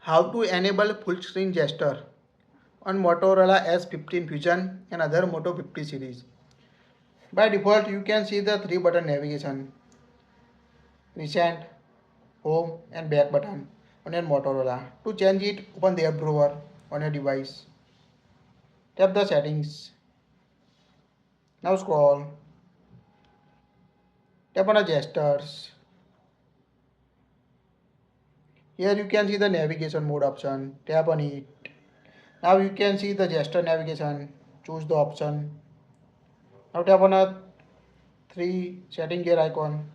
How to enable full screen gesture on Motorola S15 Fusion and other Moto 50 series. By default, you can see the 3 button navigation, recent, home and back button on your Motorola. To change it, open the app drawer on your device. Tap the settings. Now scroll. Tap on the gestures. Here you can see the navigation mode option. Tap on it. Now you can see the gesture navigation. Choose the option. Now tap on a 3 setting gear icon.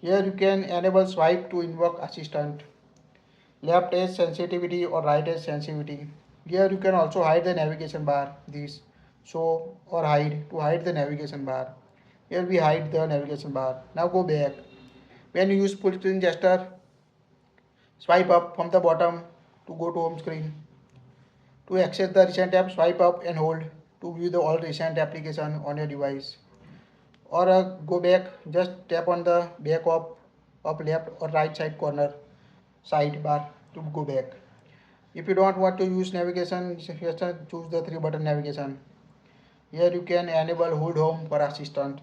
Here you can enable swipe to invoke assistant. Left edge sensitivity or right edge sensitivity. Here you can also hide the navigation bar. This show or hide to hide the navigation bar. Here we hide the navigation bar. Now go back. When you use full screen gesture, swipe up from the bottom to go to home screen. To access the recent app, swipe up and hold to view the all recent application on your device. Or go back, just tap on the back of left or right side corner sidebar to go back. If you don't want to use navigation, just choose the 3 button navigation. Here you can enable hold home for assistant.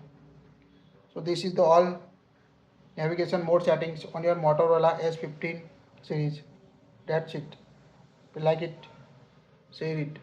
So this is the all navigation mode settings on your Motorola S15 series. That's it. If you like it, share it.